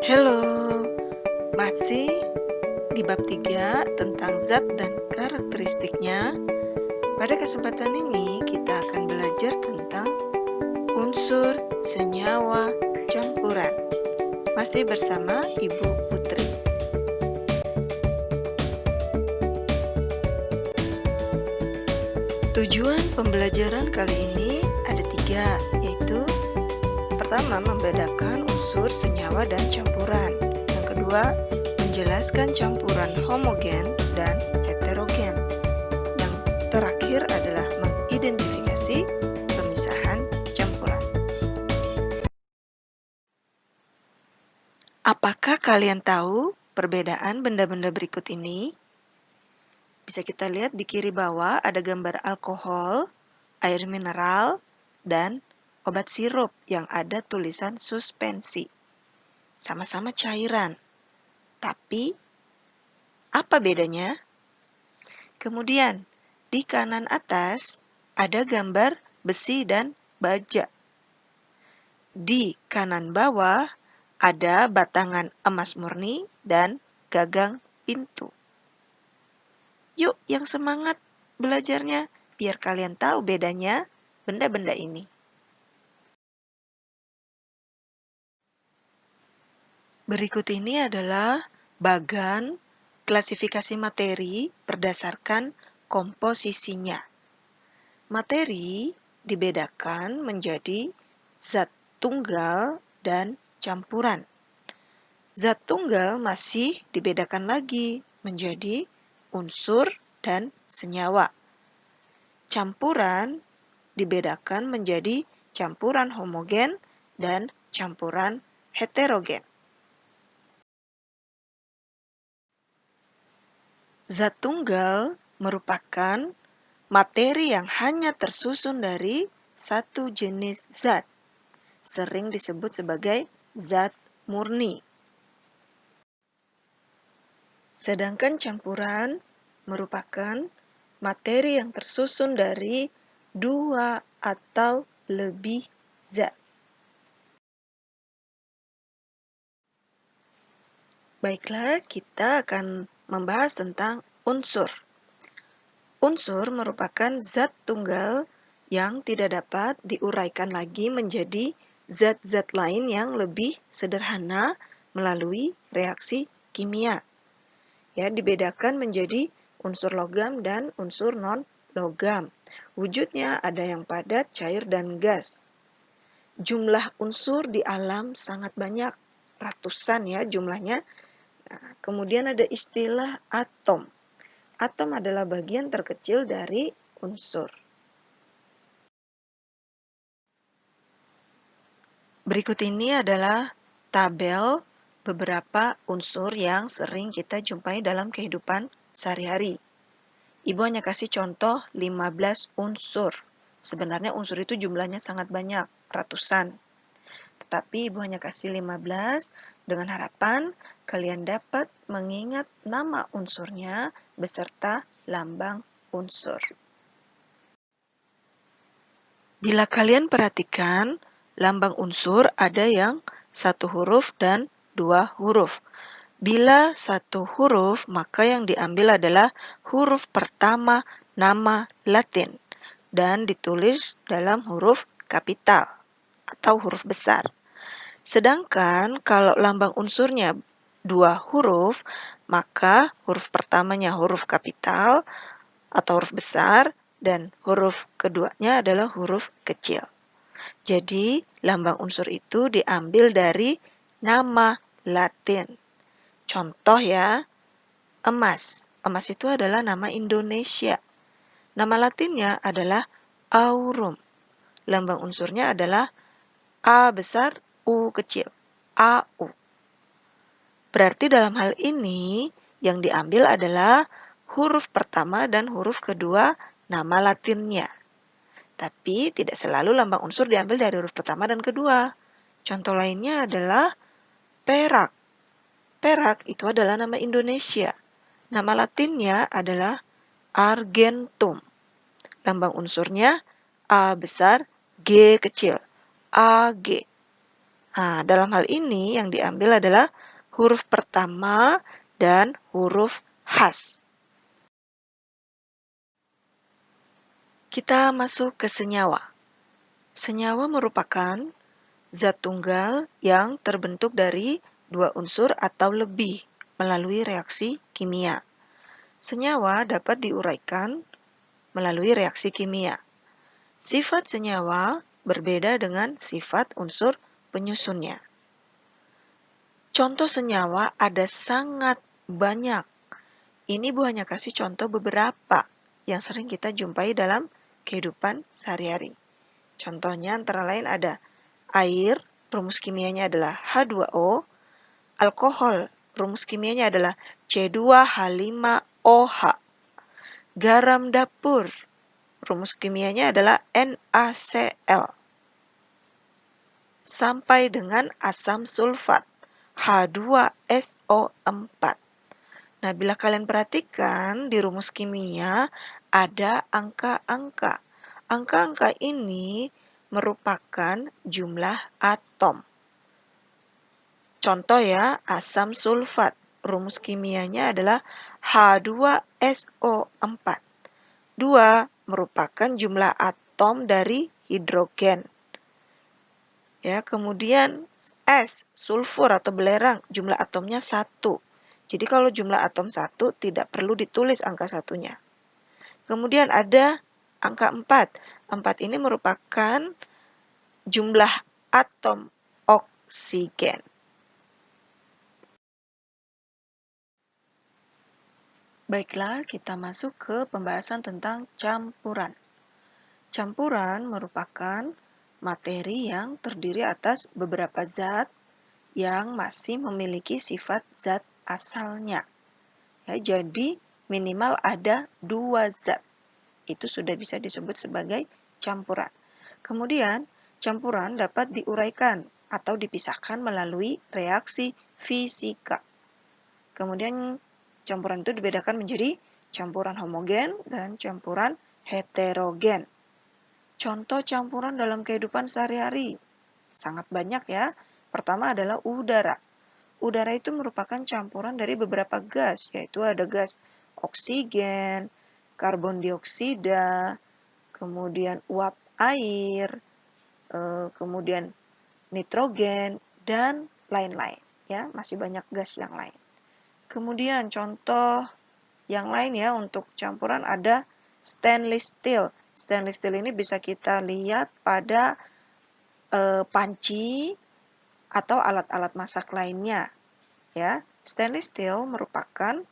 Halo, masih di bab 3 tentang zat dan karakteristiknya. Pada kesempatan ini kita akan belajar tentang unsur, senyawa, campuran. Masih bersama Ibu Putri. Tujuan pembelajaran kali ini ada 3, yaitu pertama, membedakan unsur, senyawa, dan campuran. Yang kedua, menjelaskan campuran homogen dan heterogen. Yang terakhir adalah mengidentifikasi pemisahan campuran. Apakah kalian tahu perbedaan benda-benda berikut ini? Bisa kita lihat di kiri bawah ada gambar alkohol, air mineral, dan obat sirup yang ada tulisan suspensi. Sama-sama cairan. Tapi, apa bedanya? Kemudian, di kanan atas ada gambar besi dan baja. Di kanan bawah ada batangan emas murni dan gagang pintu. Yuk, yang semangat belajarnya biar kalian tahu bedanya benda-benda ini. Berikut ini adalah bagan klasifikasi materi berdasarkan komposisinya. Materi dibedakan menjadi zat tunggal dan campuran. Zat tunggal masih dibedakan lagi menjadi unsur dan senyawa. Campuran dibedakan menjadi campuran homogen dan campuran heterogen. Zat tunggal merupakan materi yang hanya tersusun dari satu jenis zat, sering disebut sebagai zat murni. Sedangkan campuran merupakan materi yang tersusun dari dua atau lebih zat. Baiklah, kita akan membahas tentang unsur. Unsur merupakan zat tunggal yang tidak dapat diuraikan lagi menjadi zat-zat lain yang lebih sederhana melalui reaksi kimia. Ya, dibedakan menjadi unsur logam dan unsur non-logam. Wujudnya ada yang padat, cair, dan gas. Jumlah unsur di alam sangat banyak, ratusan ya jumlahnya. Nah, kemudian ada istilah atom. Atom adalah bagian terkecil dari unsur. Berikut ini adalah tabel beberapa unsur yang sering kita jumpai dalam kehidupan sehari-hari. Ibu hanya kasih contoh 15 unsur. Sebenarnya unsur itu jumlahnya sangat banyak, ratusan. Tetapi Ibu hanya kasih 15 dengan harapan kalian dapat mengingat nama unsurnya beserta lambang unsur. Bila kalian perhatikan, lambang unsur ada yang satu huruf dan dua huruf. Bila satu huruf, maka yang diambil adalah huruf pertama nama Latin dan ditulis dalam huruf kapital atau huruf besar. Sedangkan kalau lambang unsurnya dua huruf, maka huruf pertamanya huruf kapital atau huruf besar dan huruf keduanya adalah huruf kecil. Jadi, lambang unsur itu diambil dari nama Latin. Contoh ya, emas. Emas itu adalah nama Indonesia. Nama Latinnya adalah aurum. Lambang unsurnya adalah A besar, U kecil. AU. Berarti dalam hal ini, yang diambil adalah huruf pertama dan huruf kedua nama Latinnya. Tapi tidak selalu lambang unsur diambil dari huruf pertama dan kedua. Contoh lainnya adalah perak. Perak itu adalah nama Indonesia. Nama Latinnya adalah argentum. Lambang unsurnya A besar, G kecil. AG. Nah, dalam hal ini yang diambil adalah huruf pertama dan huruf khas. Kita masuk ke senyawa. Senyawa merupakan zat tunggal yang terbentuk dari dua unsur atau lebih melalui reaksi kimia. Senyawa dapat diuraikan melalui reaksi kimia. Sifat senyawa berbeda dengan sifat unsur penyusunnya. Contoh senyawa ada sangat banyak. Ini Bu hanya kasih contoh beberapa yang sering kita jumpai dalam kehidupan sehari-hari. Contohnya antara lain ada air, rumus kimianya adalah H2O, alkohol, rumus kimianya adalah C2H5OH, garam dapur, rumus kimianya adalah NaCl, sampai dengan asam sulfat, H2SO4. Nah, bila kalian perhatikan di rumus kimia ada angka-angka. Angka-angka ini merupakan jumlah atom. Contoh ya, asam sulfat. Rumus kimianya adalah H2SO4. 2 merupakan jumlah atom dari hidrogen. Ya, kemudian S, sulfur atau belerang, jumlah atomnya 1. Jadi kalau jumlah atom 1 tidak perlu ditulis angka satunya. Kemudian ada angka 4. 4 ini merupakan jumlah atom oksigen. Baiklah, kita masuk ke pembahasan tentang campuran. Campuran merupakan materi yang terdiri atas beberapa zat yang masih memiliki sifat zat asalnya. Ya, jadi minimal ada 2 zat. Itu sudah bisa disebut sebagai campuran. Kemudian, campuran dapat diuraikan atau dipisahkan melalui reaksi fisika. Kemudian, campuran itu dibedakan menjadi campuran homogen dan campuran heterogen. Contoh campuran dalam kehidupan sehari-hari sangat banyak ya. Pertama adalah udara. Udara itu merupakan campuran dari beberapa gas, yaitu ada gas oksigen, karbon dioksida, kemudian uap air, kemudian nitrogen, dan lain-lain. Ya, masih banyak gas yang lain. Kemudian contoh yang lain ya untuk campuran ada stainless steel. Stainless steel ini bisa kita lihat pada panci atau alat-alat masak lainnya. Ya, stainless steel merupakan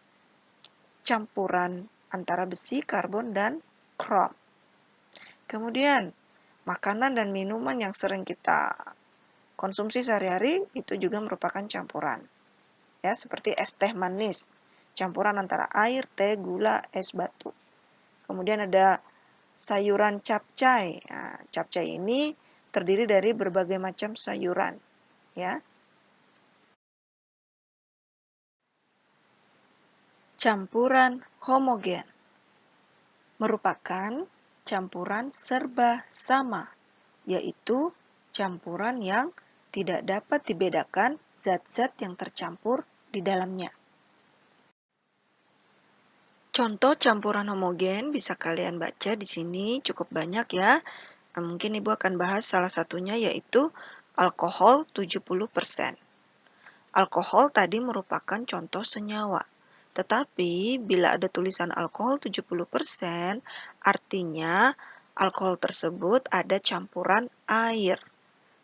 campuran antara besi, karbon, dan krom. Kemudian, makanan dan minuman yang sering kita konsumsi sehari-hari itu juga merupakan campuran. Ya, seperti es teh manis, campuran antara air, teh, gula, es batu. Kemudian ada sayuran capcay. Nah, capcay ini terdiri dari berbagai macam sayuran, ya. Campuran homogen merupakan campuran serba sama, yaitu campuran yang tidak dapat dibedakan zat-zat yang tercampur di dalamnya. Contoh campuran homogen bisa kalian baca di sini cukup banyak ya. Mungkin Ibu akan bahas salah satunya yaitu alkohol 70%. Alkohol tadi merupakan contoh senyawa. Tetapi bila ada tulisan alkohol 70%, artinya alkohol tersebut ada campuran air.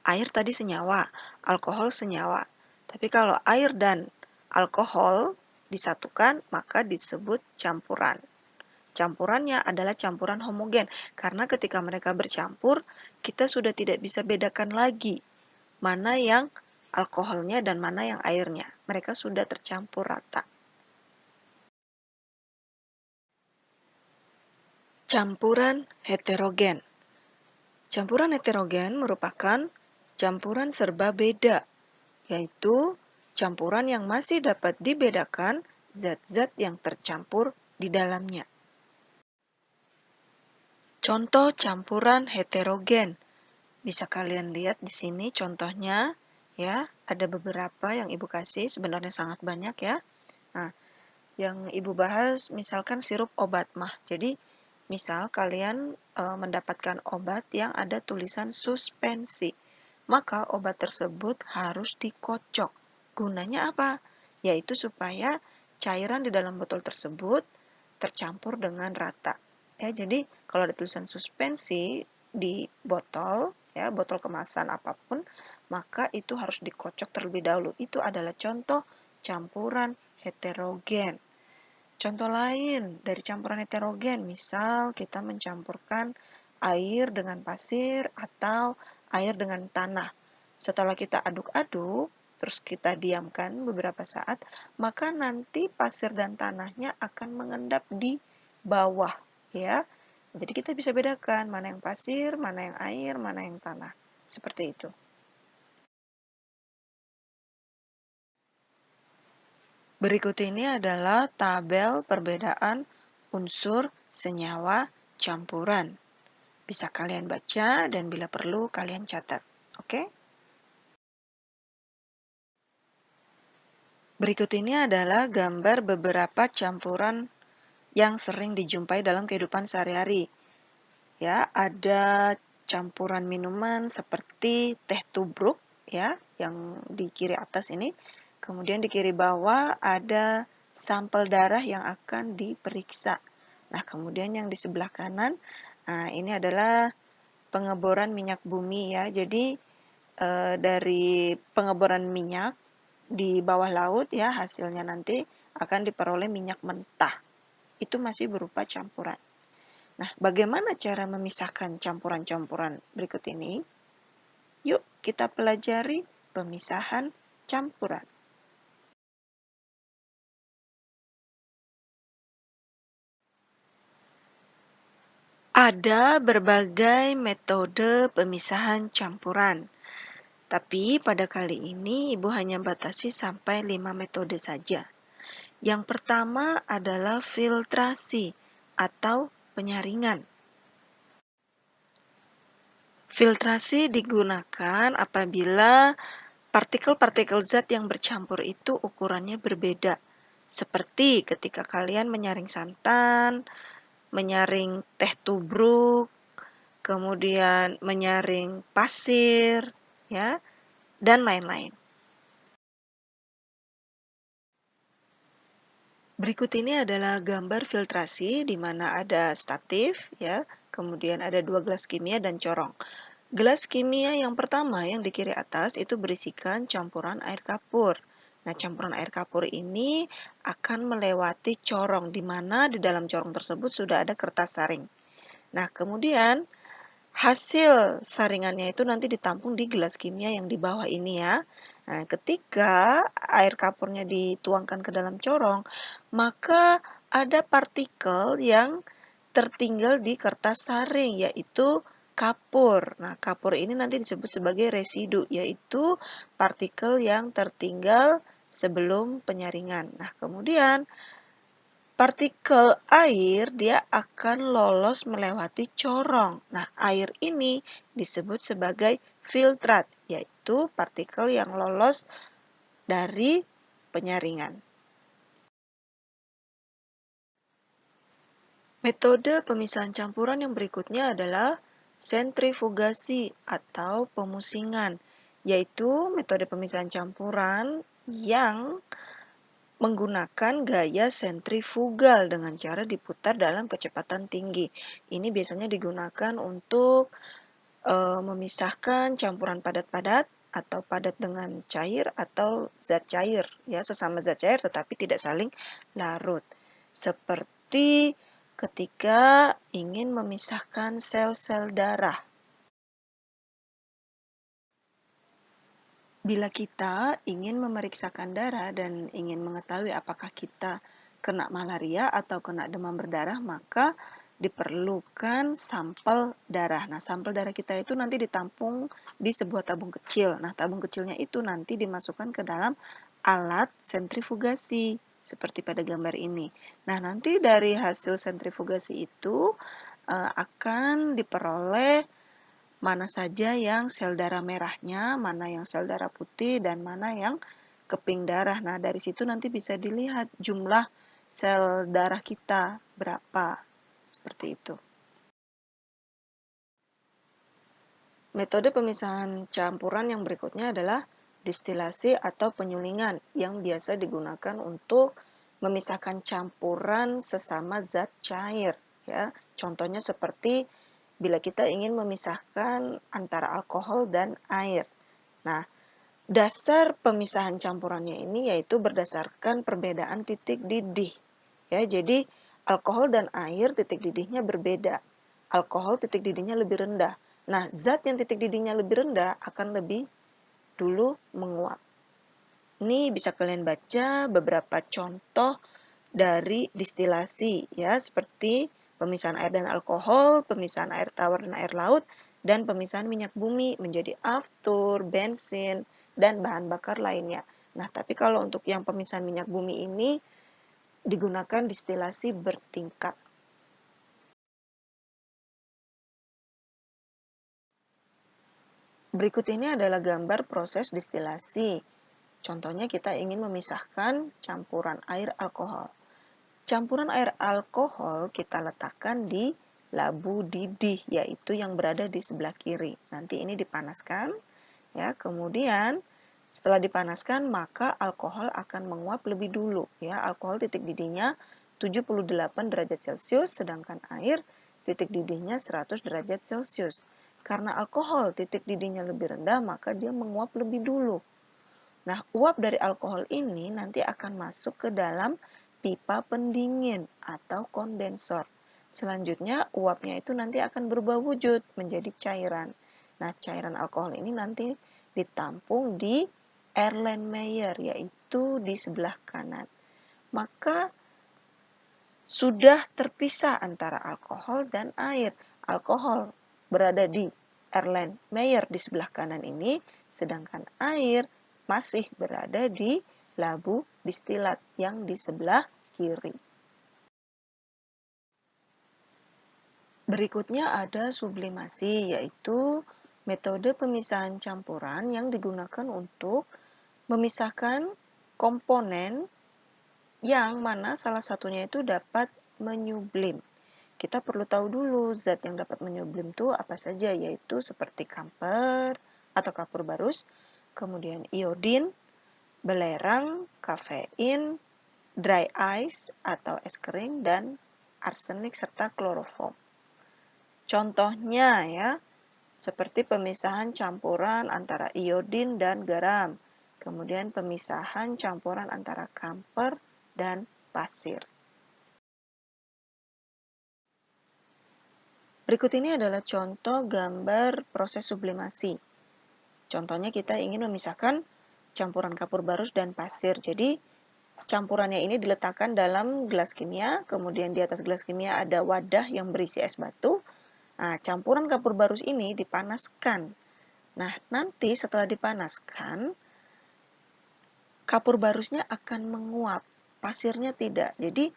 Air tadi senyawa, alkohol senyawa. Tapi kalau air dan alkohol disatukan, maka disebut campuran. Campurannya adalah campuran homogen, karena ketika mereka bercampur, kita sudah tidak bisa bedakan lagi mana yang alkoholnya dan mana yang airnya. Mereka sudah tercampur rata. Campuran heterogen. Campuran heterogen merupakan campuran serba beda, yaitu campuran yang masih dapat dibedakan zat-zat yang tercampur di dalamnya. Contoh campuran heterogen. Bisa kalian lihat di sini contohnya, ya. Ada beberapa yang Ibu kasih, sebenarnya sangat banyak ya. Nah, yang Ibu bahas misalkan sirup obat mah. Jadi, misal kalian mendapatkan obat yang ada tulisan suspensi, maka obat tersebut harus dikocok. Gunanya apa? Yaitu supaya cairan di dalam botol tersebut tercampur dengan rata. Ya, jadi kalau ada tulisan suspensi di botol, ya, botol kemasan apapun, maka itu harus dikocok terlebih dahulu. Itu adalah contoh campuran heterogen. Contoh lain dari campuran heterogen, misal kita mencampurkan air dengan pasir atau air dengan tanah. Setelah kita aduk-aduk, terus kita diamkan beberapa saat, maka nanti pasir dan tanahnya akan mengendap di bawah, ya. Jadi kita bisa bedakan mana yang pasir, mana yang air, mana yang tanah. Seperti itu. Berikut ini adalah tabel perbedaan unsur senyawa campuran. Bisa kalian baca dan bila perlu kalian catat. Oke? Berikut ini adalah gambar beberapa campuran yang sering dijumpai dalam kehidupan sehari-hari. Ya, ada campuran minuman seperti teh tubruk ya, yang di kiri atas ini. Kemudian di kiri bawah ada sampel darah yang akan diperiksa. Nah, kemudian yang di sebelah kanan, nah ini adalah pengeboran minyak bumi ya. Jadi dari pengeboran minyak di bawah laut ya, hasilnya nanti akan diperoleh minyak mentah. Itu masih berupa campuran. Nah, bagaimana cara memisahkan campuran-campuran berikut ini? Yuk kita pelajari pemisahan campuran. Ada berbagai metode pemisahan campuran, tapi pada kali ini Ibu hanya batasi sampai 5 metode saja. Yang pertama adalah filtrasi atau penyaringan. Filtrasi digunakan apabila partikel-partikel zat yang bercampur itu ukurannya berbeda. Seperti ketika kalian menyaring santan, menyaring teh tubruk, kemudian menyaring pasir, ya, dan lain-lain. Berikut ini adalah gambar filtrasi di mana ada statif, ya, kemudian ada 2 gelas kimia dan corong. Gelas kimia yang pertama yang di kiri atas itu berisikan campuran air kapur. Nah, campuran air kapur ini akan melewati corong di mana di dalam corong tersebut sudah ada kertas saring. Nah, kemudian hasil saringannya itu nanti ditampung di gelas kimia yang di bawah ini ya. Nah, ketika air kapurnya dituangkan ke dalam corong, maka ada partikel yang tertinggal di kertas saring, yaitu kapur. Nah, kapur ini nanti disebut sebagai residu, yaitu partikel yang tertinggal sebelum penyaringan. Nah, kemudian partikel air dia akan lolos melewati corong. Nah, air ini disebut sebagai filtrat, yaitu partikel yang lolos dari penyaringan. Metode pemisahan campuran yang berikutnya adalah sentrifugasi atau pemusingan, yaitu metode pemisahan campuran yang menggunakan gaya sentrifugal dengan cara diputar dalam kecepatan tinggi. Ini biasanya digunakan untuk memisahkan campuran padat-padat atau padat dengan cair atau zat cair, ya, sesama zat cair tetapi tidak saling larut. Seperti ketika ingin memisahkan sel-sel darah. Bila kita ingin memeriksakan darah dan ingin mengetahui apakah kita kena malaria atau kena demam berdarah, maka diperlukan sampel darah. Nah, sampel darah kita itu nanti ditampung di sebuah tabung kecil. Nah, tabung kecilnya itu nanti dimasukkan ke dalam alat sentrifugasi, seperti pada gambar ini. Nah, nanti dari hasil sentrifugasi itu akan diperoleh mana saja yang sel darah merahnya, mana yang sel darah putih, dan mana yang keping darah. Nah, dari situ nanti bisa dilihat jumlah sel darah kita berapa. Seperti itu. Metode pemisahan campuran yang berikutnya adalah distilasi atau penyulingan yang biasa digunakan untuk memisahkan campuran sesama zat cair. Ya, contohnya seperti bila kita ingin memisahkan antara alkohol dan air. Nah, dasar pemisahan campurannya ini yaitu berdasarkan perbedaan titik didih. Ya, jadi alkohol dan air titik didihnya berbeda. Alkohol titik didihnya lebih rendah. Nah, zat yang titik didihnya lebih rendah akan lebih dulu menguap. Ini bisa kalian baca beberapa contoh dari distilasi ya, seperti pemisahan air dan alkohol, pemisahan air tawar dan air laut, dan pemisahan minyak bumi menjadi aftur, bensin, dan bahan bakar lainnya. Nah, tapi kalau untuk yang pemisahan minyak bumi ini digunakan distilasi bertingkat. Berikut ini adalah gambar proses distilasi. Contohnya kita ingin memisahkan campuran air alkohol. Campuran air alkohol kita letakkan di labu didih, yaitu yang berada di sebelah kiri. Nanti ini dipanaskan, ya. Kemudian setelah dipanaskan maka alkohol akan menguap lebih dulu, ya. Alkohol titik didihnya 78 derajat Celcius, sedangkan air titik didihnya 100 derajat Celcius. Karena alkohol titik didihnya lebih rendah, maka dia menguap lebih dulu. Nah, uap dari alkohol ini nanti akan masuk ke dalam pipa pendingin atau kondensor. Selanjutnya, uapnya itu nanti akan berubah wujud menjadi cairan. Nah, cairan alkohol ini nanti ditampung di Erlenmeyer, yaitu di sebelah kanan. Maka sudah terpisah antara alkohol dan air. Alkohol berada di Erlenmeyer di sebelah kanan ini, sedangkan air masih berada di labu distilat yang di sebelah kiri. Berikutnya ada sublimasi, yaitu metode pemisahan campuran yang digunakan untuk memisahkan komponen yang mana salah satunya itu dapat menyublim. Kita perlu tahu dulu zat yang dapat menyublim itu apa saja, yaitu seperti kamper atau kapur barus, kemudian iodin, belerang, kafein, dry ice atau es kering, dan arsenik serta kloroform. Contohnya ya, seperti pemisahan campuran antara iodin dan garam, kemudian pemisahan campuran antara kamper dan pasir. Berikut ini adalah contoh gambar proses sublimasi. Contohnya kita ingin memisahkan campuran kapur barus dan pasir. Jadi campurannya ini diletakkan dalam gelas kimia, kemudian di atas gelas kimia ada wadah yang berisi es batu. Nah, campuran kapur barus ini dipanaskan. Nah, nanti setelah dipanaskan, kapur barusnya akan menguap, pasirnya tidak. Jadi,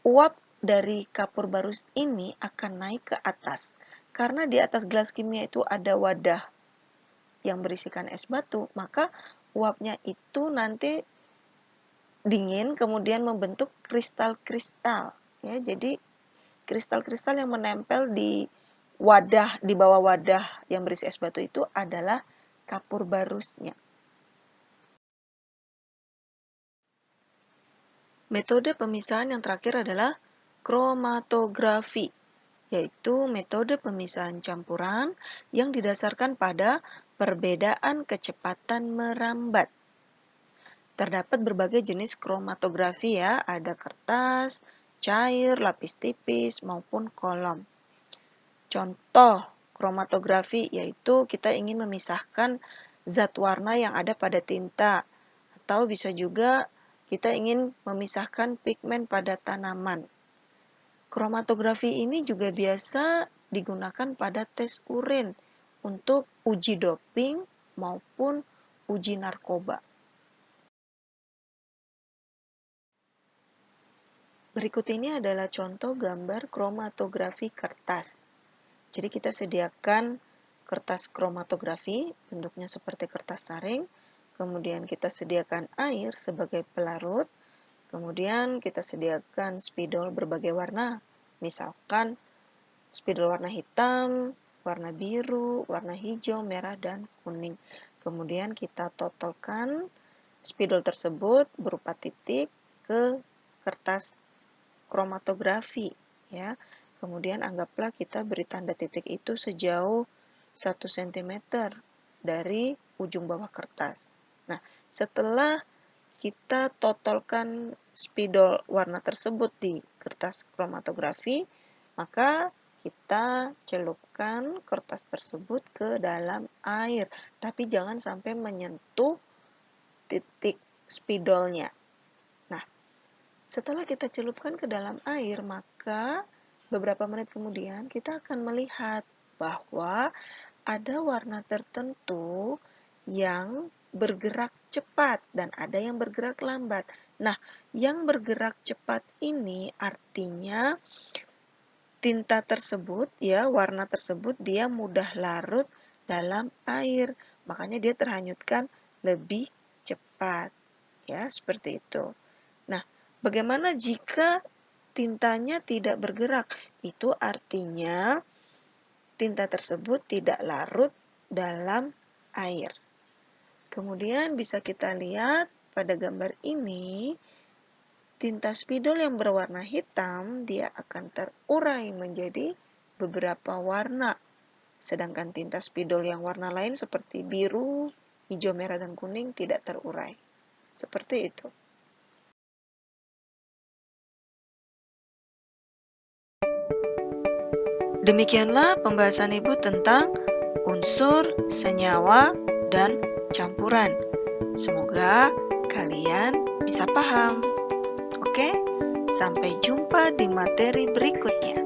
uap dari kapur barus ini akan naik ke atas. Karena di atas gelas kimia itu ada wadah yang berisikan es batu, maka uapnya itu nanti dingin kemudian membentuk kristal-kristal. Ya, jadi kristal-kristal yang menempel di wadah, di bawah wadah yang berisi es batu itu adalah kapur barusnya. Metode pemisahan yang terakhir adalah kromatografi, yaitu metode pemisahan campuran yang didasarkan pada perbedaan kecepatan merambat. Terdapat berbagai jenis kromatografi ya, ada kertas, cair, lapis tipis, maupun kolom. Contoh kromatografi yaitu kita ingin memisahkan zat warna yang ada pada tinta, atau bisa juga kita ingin memisahkan pigmen pada tanaman. Kromatografi ini juga biasa digunakan pada tes urin untuk uji doping maupun uji narkoba. Berikut ini adalah contoh gambar kromatografi kertas. Jadi kita sediakan kertas kromatografi, bentuknya seperti kertas taring, kemudian kita sediakan air sebagai pelarut, kemudian kita sediakan spidol berbagai warna, misalkan spidol warna hitam, warna biru, warna hijau, merah, dan kuning. Kemudian kita totolkan spidol tersebut berupa titik ke kertas kromatografi, ya. Kemudian anggaplah kita beri tanda titik itu sejauh 1 cm dari ujung bawah kertas. Nah, setelah kita totolkan spidol warna tersebut di kertas kromatografi, maka kita celupkan kertas tersebut ke dalam air, tapi jangan sampai menyentuh titik spidolnya. Nah, setelah kita celupkan ke dalam air, maka beberapa menit kemudian kita akan melihat bahwa ada warna tertentu yang bergerak cepat dan ada yang bergerak lambat. Nah, yang bergerak cepat ini artinya tinta tersebut, ya, warna tersebut dia mudah larut dalam air, makanya dia terhanyutkan lebih cepat, ya, seperti itu. Nah, bagaimana jika tintanya tidak bergerak? Itu artinya tinta tersebut tidak larut dalam air. Kemudian bisa kita lihat pada gambar ini, tinta spidol yang berwarna hitam dia akan terurai menjadi beberapa warna. Sedangkan tinta spidol yang warna lain seperti biru, hijau, merah, dan kuning tidak terurai. Seperti itu. Demikianlah pembahasan Ibu tentang unsur, senyawa, dan campuran. Semoga kalian bisa paham. Oke, sampai jumpa di materi berikutnya.